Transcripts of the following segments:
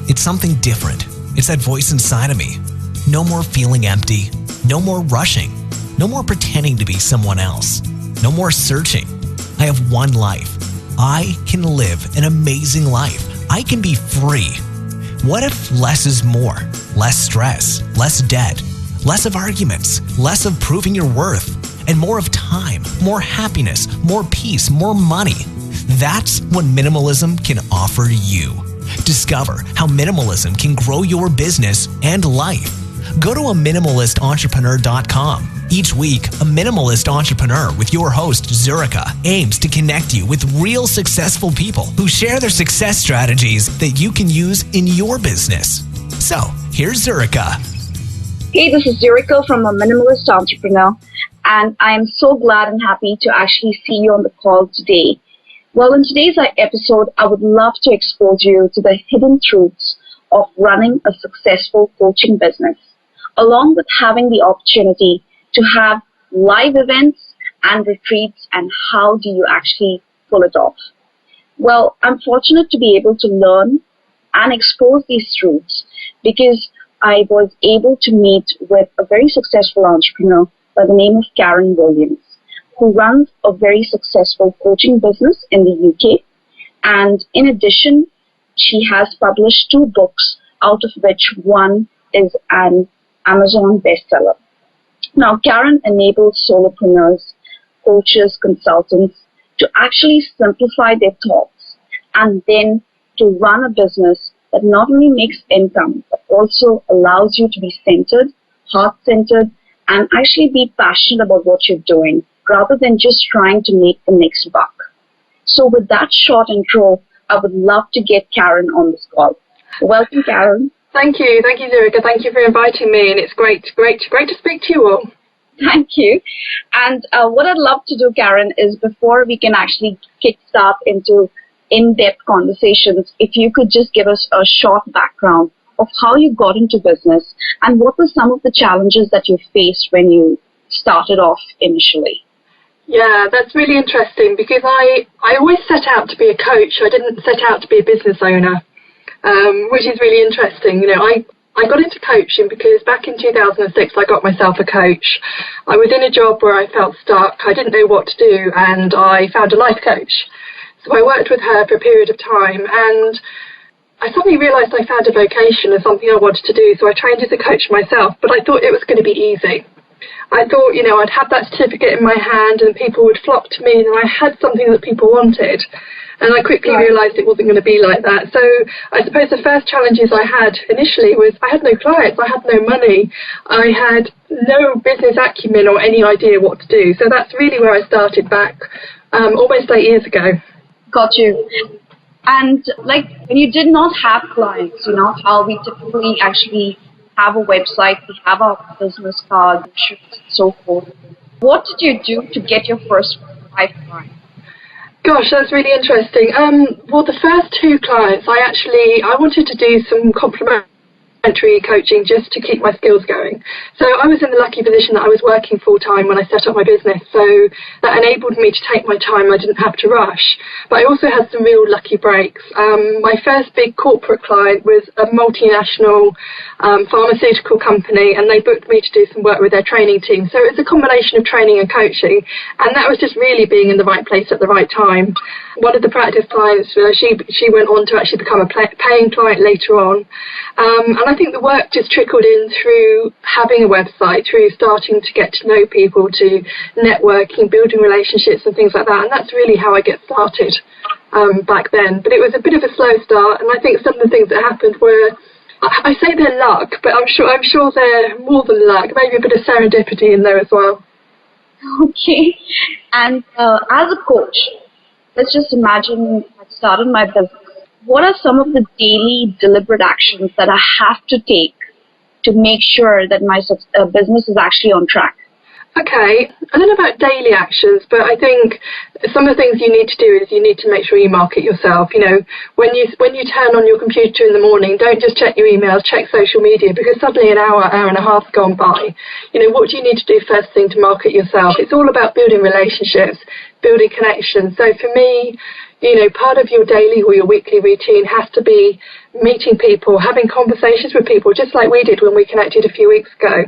It's something different. It's that voice inside of me. No more feeling empty. No more rushing. No more pretending to be someone else. No more searching. I have one life. I can live an amazing life. I can be free. What if less is more? Less stress, less debt, less of arguments, less of proving your worth, and more of time, more happiness, more peace, more money. That's what minimalism can offer you. Discover how minimalism can grow your business and life. Go to minimalist.entrepreneur.com. Each week, a minimalist entrepreneur with your host, Zurika, aims to connect you with real successful people who share their success strategies that you can use in your business. So, here's Zurika. Hey, this is Zurika from A Minimalist Entrepreneur, and I am so glad and happy to actually see you on the call today. Well, in today's episode, I would love to expose you to the hidden truths of running a successful coaching business, along with having the opportunity to have live events and retreats, and how do you actually pull it off. Well, I'm fortunate to be able to learn and expose these truths because I was able to meet with a very successful entrepreneur by the name of Karen Williams, who runs a very successful coaching business in the UK. And in addition, she has published 2 books, out of which one is an Amazon bestseller. Now, Karen enables solopreneurs, coaches, consultants to actually simplify their thoughts and then to run a business that not only makes income, but also allows you to be centered, heart-centered, and actually be passionate about what you're doing, rather than just trying to make the next buck. So with that short intro, I would love to get Karen on this call. Welcome, Karen. Thank you, Zurika. Thank you for inviting me, and it's great to speak to you all. Thank you. And what I'd love to do, Karen, is before we can actually kickstart into in-depth conversations, if you could just give us a short background of how you got into business and what were some of the challenges that you faced when you started off initially. Yeah, that's really interesting because I always set out to be a coach. I didn't set out to be a business owner. Which is really interesting. You know, I got into coaching because back in 2006 I got myself a coach. I was in a job where I felt stuck, I didn't know what to do, and I found a life coach. So I worked with her for a period of time, and I suddenly realised I found a vocation and something I wanted to do, so I trained as a coach myself, but I thought it was going to be easy. I thought, you know, I'd have that certificate in my hand and people would flock to me and I had something that people wanted. And I quickly realised it wasn't going to be like that. So I suppose the first challenges I had initially was I had no clients, I had no money, I had no business acumen or any idea what to do. So that's really where I started back almost 8 years ago. Got you. And like when you did not have clients, you know, how we typically actually have a website, we have our business card, and so forth. What did you do to get your first 5 clients? Gosh, that's really interesting. Well, the first 2 clients, I wanted to do some complementary coaching just to keep my skills going. So I was in the lucky position that I was working full-time when I set up my business, so that enabled me to take my time. I didn't have to rush. But I also had some real lucky breaks. My first big corporate client was a multinational pharmaceutical company, and they booked me to do some work with their training team. So it was a combination of training and coaching, and that was just really being in the right place at the right time. One of the practice clients, she went on to actually become a paying client later on. And I think the work just trickled in through having a website, through starting to get to know people, to networking, building relationships and things like that. And that's really how I get started back then. But it was a bit of a slow start. And I think some of the things that happened were, I say they're luck, but I'm sure they're more than luck, maybe a bit of serendipity in there as well. Okay. And as a coach, let's just imagine I started my business. What are some of the daily deliberate actions that I have to take to make sure that my business is actually on track? Okay, I don't know about daily actions, but I think some of the things you need to do is you need to make sure you market yourself. You know, when you turn on your computer in the morning, don't just check your emails, check social media, because suddenly an hour and a half's gone by. You know, what do you need to do first thing to market yourself? It's all about building relationships, building connections. So for me, you know, part of your daily or your weekly routine has to be meeting people, having conversations with people, just like we did when we connected a few weeks ago.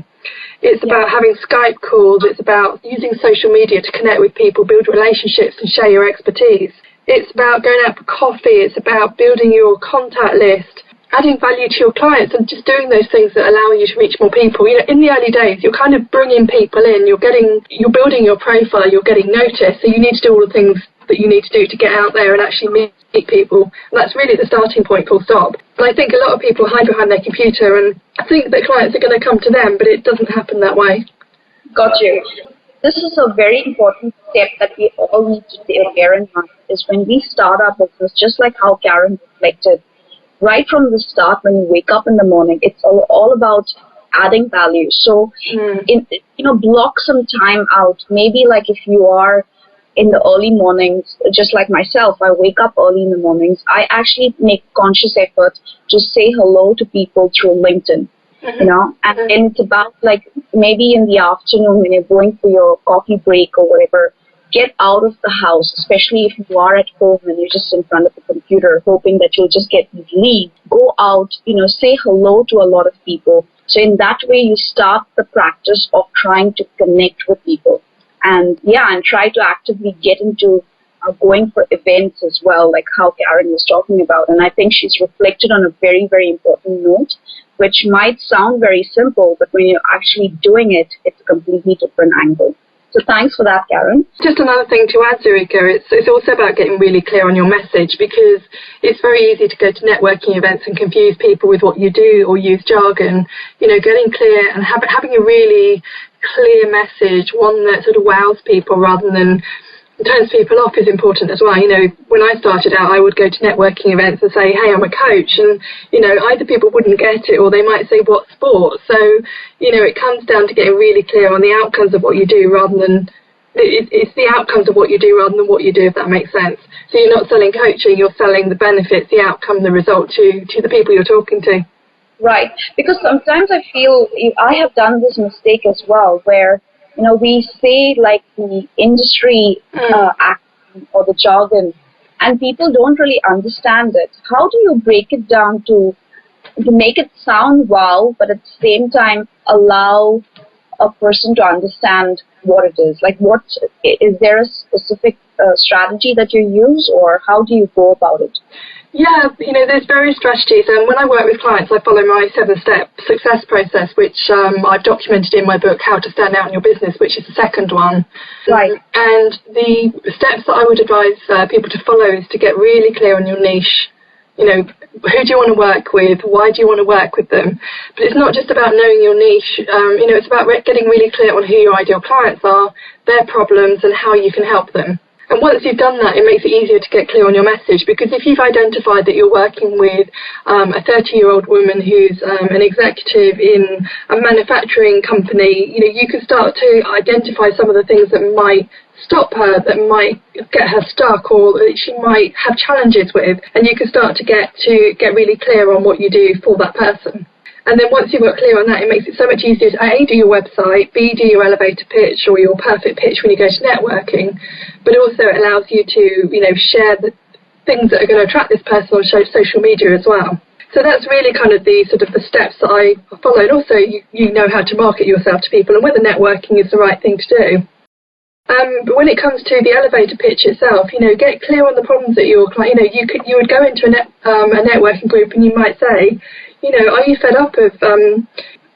It's about having Skype calls. It's about using social media to connect with people, build relationships and share your expertise. It's about going out for coffee. It's about building your contact list, adding value to your clients and just doing those things that allow you to reach more people. You know, in the early days, you're kind of bringing people in. You're building your profile. You're getting noticed. So you need to do all the things that you need to do to get out there and actually meet people. And that's really the starting point, full stop. And I think a lot of people hide behind their computer and think that clients are going to come to them, but it doesn't happen that way. Got you. This is a very important step that we all need to bear in mind, is when we start our business, just like how Karen reflected, right from the start when you wake up in the morning, it's all about adding value. So, block some time out. Maybe like if you are in the early mornings, just like myself, I wake up early in the mornings. I actually make conscious effort to say hello to people through LinkedIn, and then it's about like maybe in the afternoon when you're going for your coffee break or whatever, get out of the house, especially if you are at home and you're just in front of the computer, hoping that you'll just get these leads. Go out, say hello to a lot of people. So in that way, you start the practice of trying to connect with people. And try to actively get into going for events as well, like how Karen was talking about. And I think she's reflected on a very, very important note, which might sound very simple, but when you're actually doing it, it's a completely different angle. So thanks for that, Karen. Just another thing to add, Zurika, it's also about getting really clear on your message, because it's very easy to go to networking events and confuse people with what you do or use jargon. Getting clear and having a really clear message, one that sort of wows people rather than turns people off, is important as well. When I started out, I would go to networking events and say, hey, I'm a coach, and either people wouldn't get it or they might say, what sport? So it comes down to getting really clear on the outcomes of what you do rather than it's the outcomes of what you do rather than what you do, if that makes sense. So you're not selling coaching, you're selling the benefits, the outcome, the result to the people you're talking to. Right, because sometimes I feel I have done this mistake as well, where we say like the industry accent or the jargon, and people don't really understand it. How do you break it down to make it sound wow, but at the same time allow a person to understand what it is? Like, is there a specific strategy that you use, or how do you go about it? Yeah, there's various strategies, and when I work with clients, I follow my 7-step success process, which I've documented in my book, How to Stand Out in Your Business, which is the second one. Right. And the steps that I would advise people to follow is to get really clear on your niche. Who do you want to work with? Why do you want to work with them? But it's not just about knowing your niche. It's about getting really clear on who your ideal clients are, their problems, and how you can help them. And once you've done that, it makes it easier to get clear on your message, because if you've identified that you're working with a 30-year-old woman who's an executive in a manufacturing company, you can start to identify some of the things that might stop her, that might get her stuck, or that she might have challenges with, and you can start to get really clear on what you do for that person. And then once you've got clear on that, it makes it so much easier to A, do your website, B, do your elevator pitch or your perfect pitch when you go to networking, but also it allows you to, share the things that are going to attract this person on social media as well. So that's really kind of the steps that I follow. And also you know how to market yourself to people and whether networking is the right thing to do. But when it comes to the elevator pitch itself, get clear on the problems that your client, you would go into a networking group and you might say, are you fed up of,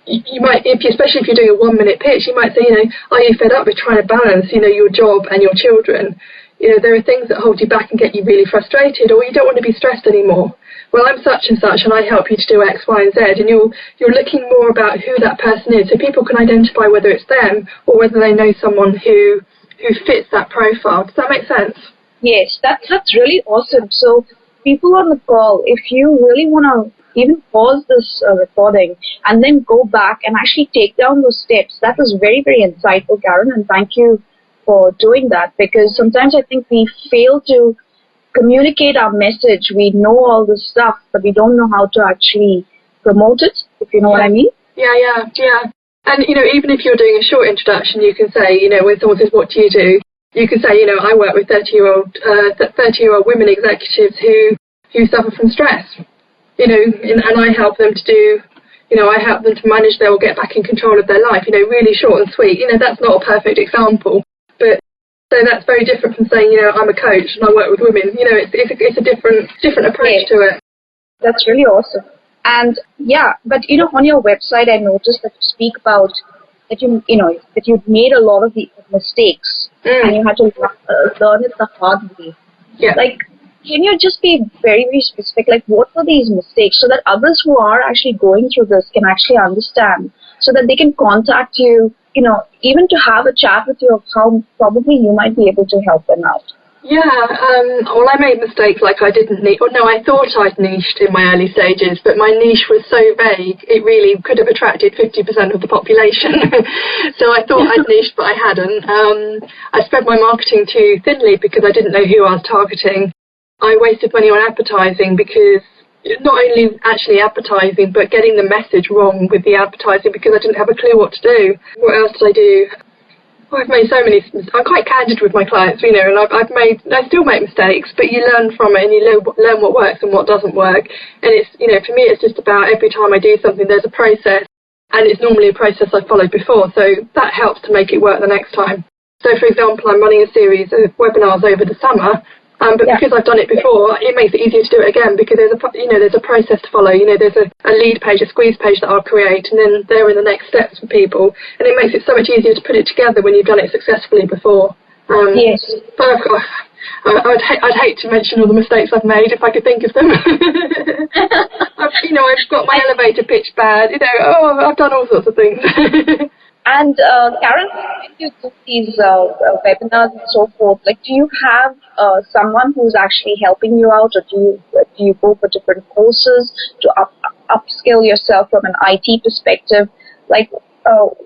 you might, especially if you're doing a 1-minute pitch, you might say, are you fed up with trying to balance, your job and your children? There are things that hold you back and get you really frustrated, or you don't want to be stressed anymore. Well, I'm such and such, and I help you to do X, Y, and Z, and you're looking more about who that person is, so people can identify whether it's them or whether they know someone who fits that profile. Does that make sense? Yes, that's really awesome. So people on the call, if you really want to even pause this recording and then go back and actually take down those steps, that was very, very insightful, Karen, and thank you for doing that, because sometimes I think we fail to communicate our message. We know all this stuff, but we don't know how to actually promote it, if you know what I mean. Yeah. And, even if you're doing a short introduction, you can say, when someone says, what do? You can say, I work with 30-year-old women executives who suffer from stress, and I help them to do, I help them to manage or get back in control of their life, really short and sweet. That's not a perfect example, but so that's very different from saying, I'm a coach and I work with women. It's a different approach to it. That's really awesome. And but on your website, I noticed that you speak about that that you've made a lot of the mistakes and you had to learn it the hard way. Yeah. Like, can you just be very, very specific? Like, what were these mistakes, so that others who are actually going through this can actually understand, so that they can contact you, even to have a chat with you of how probably you might be able to help them out. Yeah, well, I made mistakes like I didn't niche. Well, no, I thought I'd niched in my early stages, but my niche was so vague, it really could have attracted 50% of the population. So I thought I'd niched, but I hadn't. I spread my marketing too thinly because I didn't know who I was targeting. I wasted money on advertising because not only actually advertising, but getting the message wrong with the advertising because I didn't have a clue what to do. What else did I do? I've made so many. I'm quite candid with my clients, and I still make mistakes, but you learn from it and you learn what works and what doesn't work. And it's, for me, it's just about every time I do something, there's a process, and it's normally a process I've followed before, so that helps to make it work the next time. So, for example, I'm running a series of webinars over the summer. But because I've done it before, it makes it easier to do it again because there's a process to follow. There's a lead page, a squeeze page that I'll create, and then there are the next steps for people. And it makes it so much easier to put it together when you've done it successfully before. Yes. But I'd hate to mention all the mistakes I've made if I could think of them. I've got my elevator pitch bad. I've done all sorts of things. And Karen, when you do these webinars and so forth, like, do you have someone who's actually helping you out, or do you go for different courses to upskill yourself from an IT perspective? Like,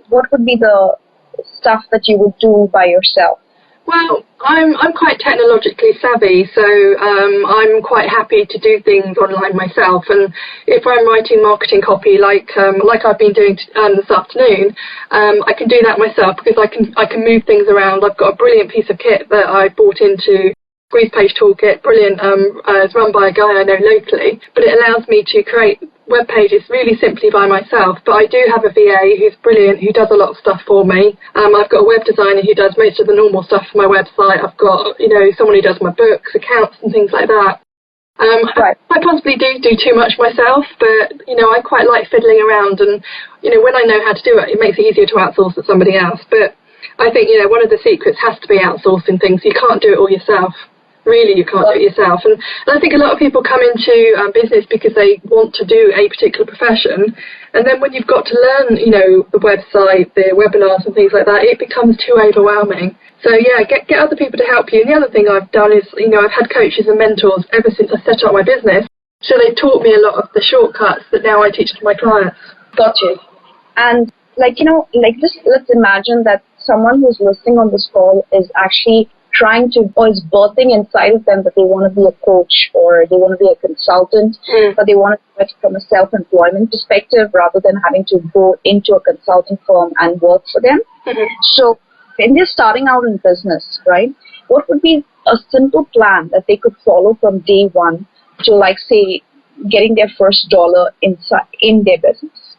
what would be the stuff that you would do by yourself? Well, I'm quite technologically savvy, so I'm quite happy to do things online myself. And if I'm writing marketing copy, like I've been doing this afternoon, I can do that myself because I can move things around. I've got a brilliant piece of kit that I bought into Squeeze Page Toolkit, brilliant. It's run by a guy I know locally, but it allows me to create web pages really simply by myself. But I do have a VA who's brilliant, who does a lot of stuff for me. I've got a web designer who does most of the normal stuff for my website. I've got, someone who does my books, accounts and things like that. Right. I possibly do too much myself, but, I quite like fiddling around, and, when I know how to do it, it makes it easier to outsource to somebody else. But I think, one of the secrets has to be outsourcing things. You can't do it all yourself. Really, you can't do it yourself. And I think a lot of people come into business because they want to do a particular profession. And then when you've got to learn, the website, the webinars and things like that, it becomes too overwhelming. So, get other people to help you. And the other thing I've done is, I've had coaches and mentors ever since I set up my business. So they taught me a lot of the shortcuts that now I teach to my clients. Got you. And, just let's imagine that someone who's listening on this call is actually or is birthing inside of them that they want to be a coach or they want to be a consultant, but they want to do it from a self-employment perspective rather than having to go into a consulting firm and work for them. So when they're starting out in business, right, what would be a simple plan that they could follow from day one to, say, getting their first dollar in their business?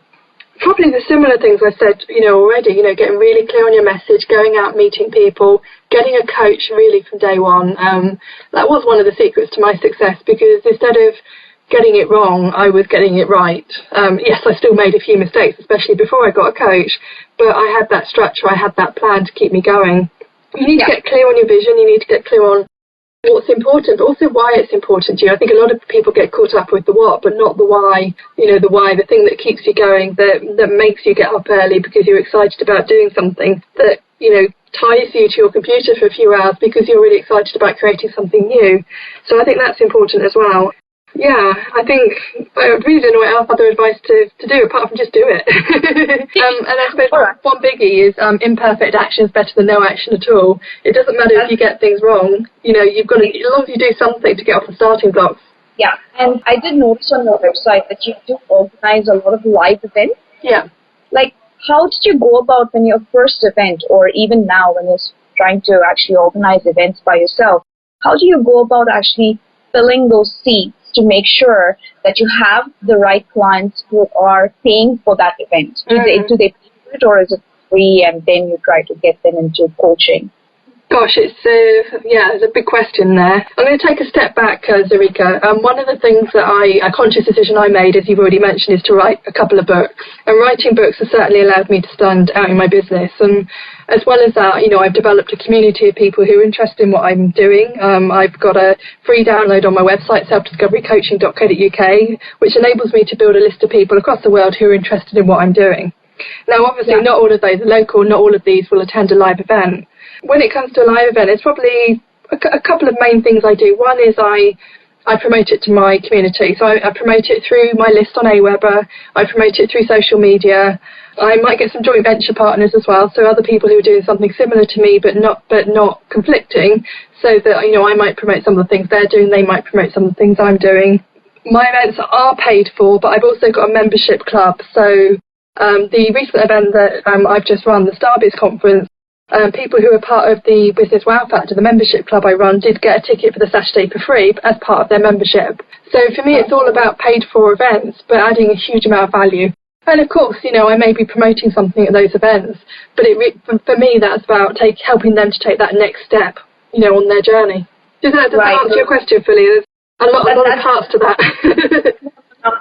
Probably the similar things I said, already, getting really clear on your message, going out, meeting people, getting a coach really from day one. That was one of the secrets to my success because instead of getting it wrong, I was getting it right. Yes, I still made a few mistakes, especially before I got a coach, but I had that structure, I had that plan to keep me going. You need to get clear on your vision, you need to get clear on what's important, but also why it's important to you. I think a lot of people get caught up with the what, but not the why. The thing that keeps you going, that makes you get up early because you're excited about doing something, that, ties you to your computer for a few hours because you're really excited about creating something new. So I think that's important as well. Yeah, I think I really don't know what else other advice to do apart from just do it. And I suppose one biggie is imperfect action is better than no action at all. It doesn't matter if you get things wrong. You've got to, as long as you do something to get off the starting blocks. Yeah, and I did notice on your website that you do organize a lot of live events. Yeah. Like, how did you go about when your first event, or even now when you're trying to actually organize events by yourself? How do you go about actually filling those seats to make sure that you have the right clients who are paying for that event? Do they pay for it, or is it free and then you try to get them into coaching? Gosh, it's a big question there. I'm going to take a step back, Zurika. One of the things that a conscious decision I made, as you've already mentioned, is to write a couple of books. And writing books has certainly allowed me to stand out in my business. And as well as that, I've developed a community of people who are interested in what I'm doing. I've got a free download on my website, selfdiscoverycoaching.co.uk, which enables me to build a list of people across the world who are interested in what I'm doing. Now, obviously, not all of those are local. Not all of these will attend a live event. When it comes to a live event, it's probably a couple of main things I do. One is I promote it to my community. So I promote it through my list on Aweber. I promote it through social media. I might get some joint venture partners as well, so other people who are doing something similar to me but not conflicting, so that I might promote some of the things they're doing, they might promote some of the things I'm doing. My events are paid for, but I've also got a membership club. So the recent event that I've just run, the Starbiz conference, people who are part of the Business Wow Factor, the membership club I run, did get a ticket for the Saturday for free as part of their membership. So for me, it's all about paid-for events, but adding a huge amount of value. And of course, I may be promoting something at those events, but for me, that's about helping them to take that next step, on their journey. Does that answer your question fully? There's a lot of parts to that.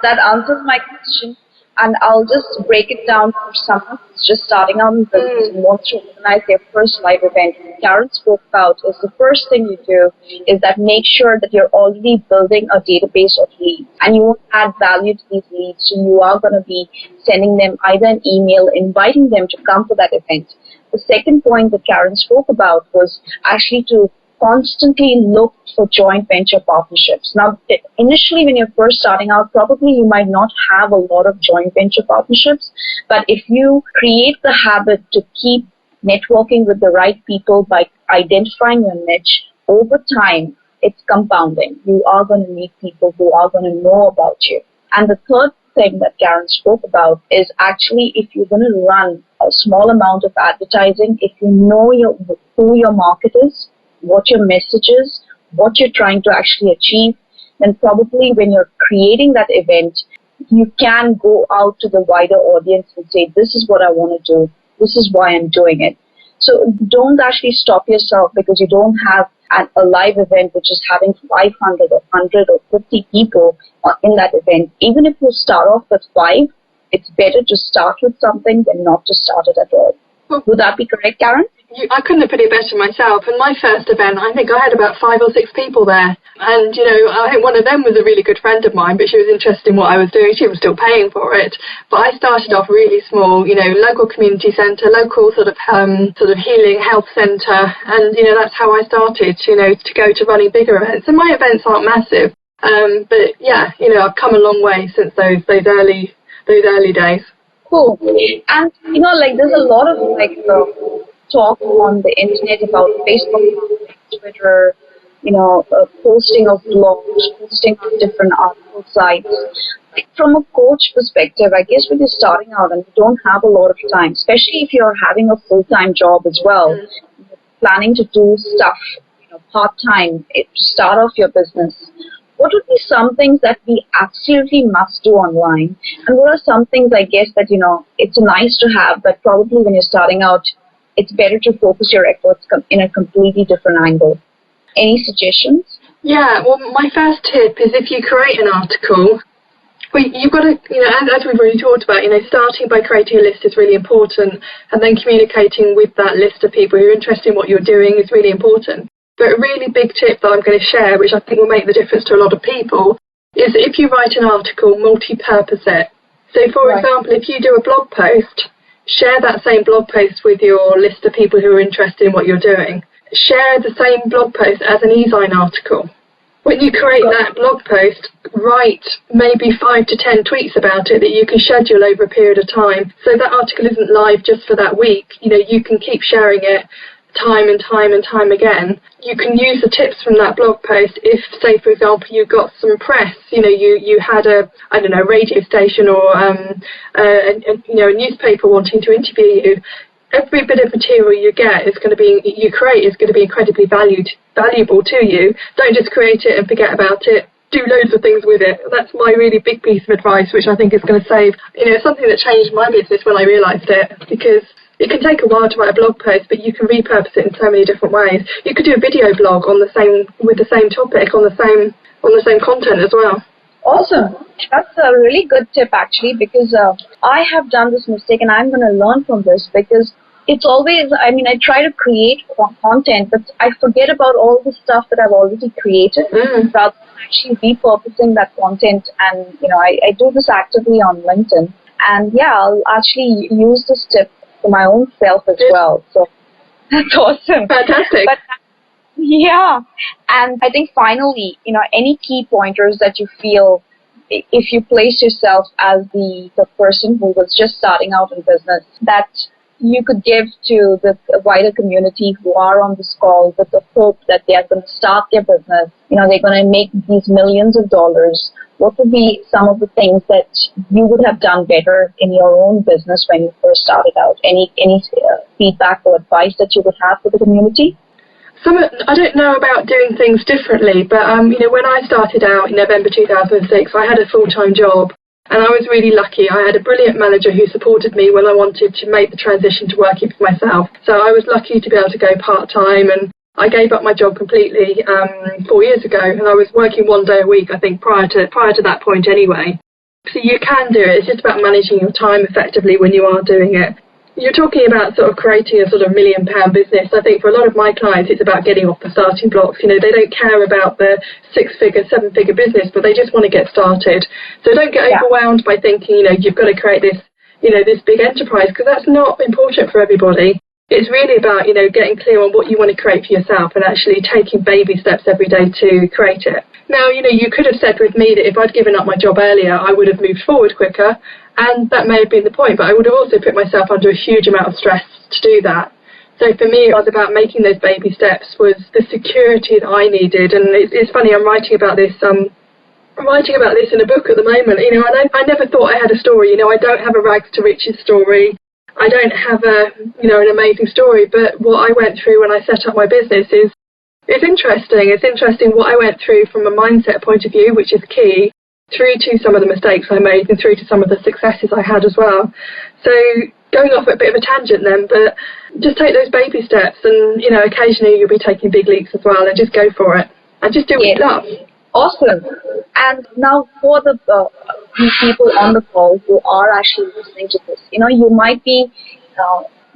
That answers my question. And I'll just break it down for someone who's just starting out in business and wants to organize their first live event. Karen spoke about is the first thing you do is that make sure that you're already building a database of leads, and you won't add value to these leads, so you are going to be sending them either an email inviting them to come to that event. The second point that Karen spoke about was actually to constantly look for joint venture partnerships. Now, initially when you're first starting out, probably you might not have a lot of joint venture partnerships, but if you create the habit to keep networking with the right people by identifying your niche, over time, it's compounding. You are going to meet people who are going to know about you. And the third thing that Karen spoke about is actually if you're going to run a small amount of advertising, if you know who your market is, what your message is, what you're trying to actually achieve, then probably when you're creating that event, you can go out to the wider audience and say, this is what I want to do, this is why I'm doing it. So don't actually stop yourself because you don't have a live event which is having 500 or 100 or 50 people in that event. Even if you start off with 5, it's better to start with something than not to start it at all. Would that be correct, Karen? I couldn't have put it better myself. And my first event, I think I had about 5 or 6 people there. And, I think one of them was a really good friend of mine, but she was interested in what I was doing. She was still paying for it. But I started off really small, local community centre, local sort of healing health centre. And, that's how I started, to go to running bigger events. And my events aren't massive. But, yeah, I've come a long way since those early days. Cool. And, there's a lot of, talk on the internet about Facebook, Twitter, posting of blogs, posting on different article sites. From a coach perspective, I guess when you're starting out and you don't have a lot of time, especially if you're having a full-time job as well, you're planning to do stuff, part-time to start off your business, what would be some things that we absolutely must do online? And what are some things, I guess, that, it's nice to have, but probably when you're starting out, it's better to focus your efforts in a completely different angle. Any suggestions? Yeah, well, my first tip is if you create an article, you've got to, as we've already talked about, starting by creating a list is really important, and then communicating with that list of people who are interested in what you're doing is really important. But a really big tip that I'm going to share, which I think will make the difference to a lot of people, is if you write an article, multi-purpose it. So, for example, if you do a blog post, share that same blog post with your list of people who are interested in what you're doing. Share the same blog post as an e-sign article. When you create that blog post, write maybe 5 to 10 tweets about it that you can schedule over a period of time. So that article isn't live just for that week. You know, you can keep sharing it time and time and time again. You can use the tips from that blog post if, say, for example, you got some press. You know, you had a radio station or a newspaper wanting to interview you. Every bit of material you create is going to be incredibly valuable to you. Don't just create it and forget about it. Do loads of things with it. That's my really big piece of advice, which I think is going to save, something that changed my business when I realised it, because it can take a while to write a blog post, but you can repurpose it in so many different ways. You could do a video blog with the same topic, on the same content as well. Awesome. That's a really good tip, actually, because I have done this mistake and I'm going to learn from this, because it's always, I try to create content, but I forget about all the stuff that I've already created rather than actually repurposing that content. And, I do this actively on LinkedIn. And, I'll actually use this tip for my own self as well. So that's awesome. Fantastic. But, yeah. And I think finally, any key pointers that you feel, if you place yourself as the person who was just starting out in business, that you could give to the wider community who are on this call with the hope that they are going to start their business, they're going to make these millions of dollars. What would be some of the things that you would have done better in your own business when you first started out? Any feedback or advice that you would have for the community? I don't know about doing things differently, but when I started out in November 2006, I had a full-time job, and I was really lucky. I had a brilliant manager who supported me when I wanted to make the transition to working for myself. So I was lucky to be able to go part-time, and I gave up my job completely 4 years ago, and I was working 1 day a week, I think, prior to that point anyway. So you can do it. It's just about managing your time effectively when you are doing it. You're talking about sort of creating a sort of £1 million business. I think for a lot of my clients, it's about getting off the starting blocks. They don't care about the 6-figure, 7-figure business, but they just want to get started. So don't get overwhelmed by thinking, you've got to create this, this big enterprise, because that's not important for everybody. It's really about, getting clear on what you want to create for yourself and actually taking baby steps every day to create it. Now, you could have said with me that if I'd given up my job earlier, I would have moved forward quicker. And that may have been the point, but I would have also put myself under a huge amount of stress to do that. So for me, it was about making those baby steps, was the security that I needed. And it's funny, I'm writing about this in a book at the moment. And I never thought I had a story. I don't have a rags to riches story. I don't have an amazing story. But what I went through when I set up my business is interesting. It's interesting what I went through from a mindset point of view, which is key, through to some of the mistakes I made and through to some of the successes I had as well. So going off at a bit of a tangent then, but just take those baby steps, and occasionally you'll be taking big leaps as well, and just go for it and just do what you love. Awesome. And now for the people on the call who are actually listening to this, you might be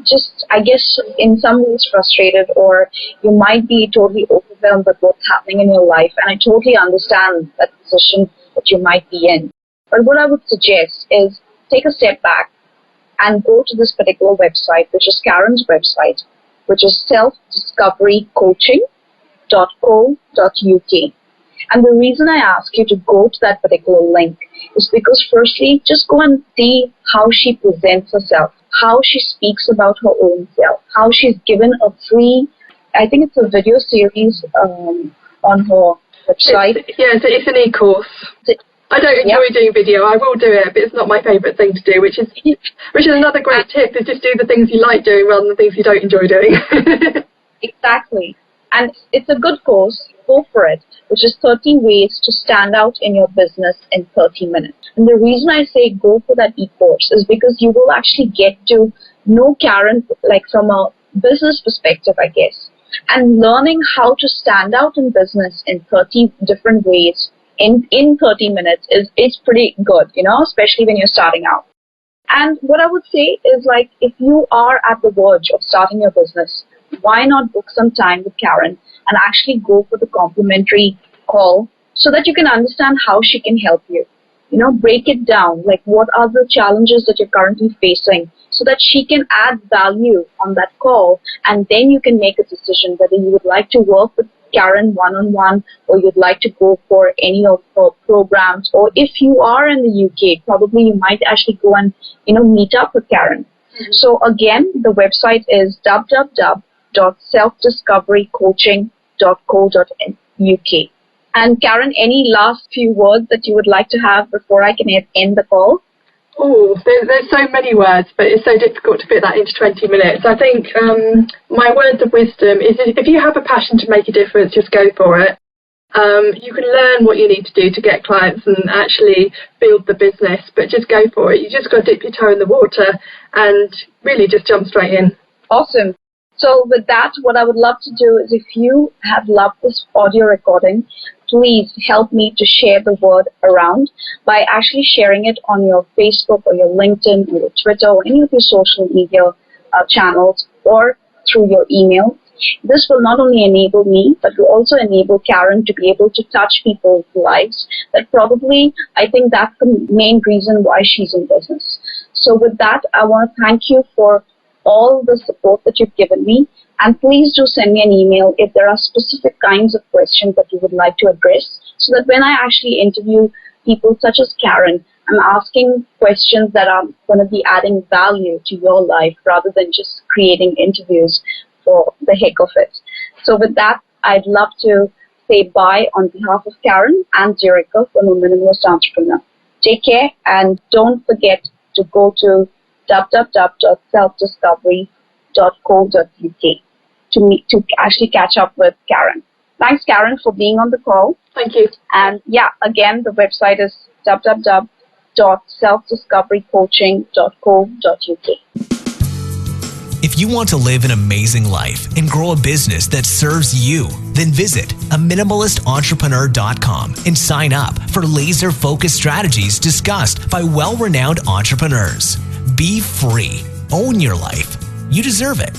just, I guess, in some ways frustrated, or you might be totally overwhelmed with what's happening in your life, and I totally understand that position that you might be in. But what I would suggest is take a step back and go to this particular website, which is Karen's website, which is selfdiscoverycoaching.co.uk. And the reason I ask you to go to that particular link is because, firstly, just go and see how she presents herself, how she speaks about her own self, how she's given a free, I think it's a video series on her website. It's an e-course. I don't enjoy doing video. I will do it, but it's not my favourite thing to do, which is another great tip, is just do the things you like doing rather than the things you don't enjoy doing. Exactly. And it's a good course. Go for it, which is 30 ways to stand out in your business in 30 minutes. And the reason I say go for that e-course is because you will actually get to know Karen, like from a business perspective, I guess. And learning how to stand out in business in 30 different ways in 30 minutes is pretty good, especially when you're starting out. And what I would say is, like, if you are at the verge of starting your business, why not book some time with Karen and actually go for the complimentary call so that you can understand how she can help you. break it down, like what are the challenges that you're currently facing, so that she can add value on that call, and then you can make a decision whether you would like to work with Karen one-on-one, or you'd like to go for any of her programs, or if you are in the UK, probably you might actually go and meet up with Karen. So again, the website is www.selfdiscoverycoaching.co.uk. And Karen, any last few words that you would like to have before I can end the call? Oh, there's so many words, but it's so difficult to fit that into 20 minutes. I think my words of wisdom is if you have a passion to make a difference, just go for it. You can learn what you need to do to get clients and actually build the business, but just go for it. You just got to dip your toe in the water and really just jump straight in. Awesome. So with that, what I would love to do is, if you have loved this audio recording, please help me to share the word around by actually sharing it on your Facebook or your LinkedIn or your Twitter or any of your social media channels, or through your email. This will not only enable me, but will also enable Karen to be able to touch people's lives. That probably, I think that's the main reason why she's in business. So with that, I want to thank you for all the support that you've given me. And please do send me an email if there are specific kinds of questions that you would like to address, so that when I actually interview people such as Karen, I'm asking questions that are going to be adding value to your life rather than just creating interviews for the heck of it. So with that, I'd love to say bye on behalf of Karen and Jericho from A Minimalist Entrepreneur. Take care, and don't forget to go to www.selfdiscovery.co.uk to actually catch up with Karen. Thanks, Karen, for being on the call. Thank you. And yeah, again, the website is www.selfdiscoverycoaching.co.uk. If you want to live an amazing life and grow a business that serves you, then visit aminimalistentrepreneur.com and sign up for laser-focused strategies discussed by well-renowned entrepreneurs. Be free. Own your life. You deserve it.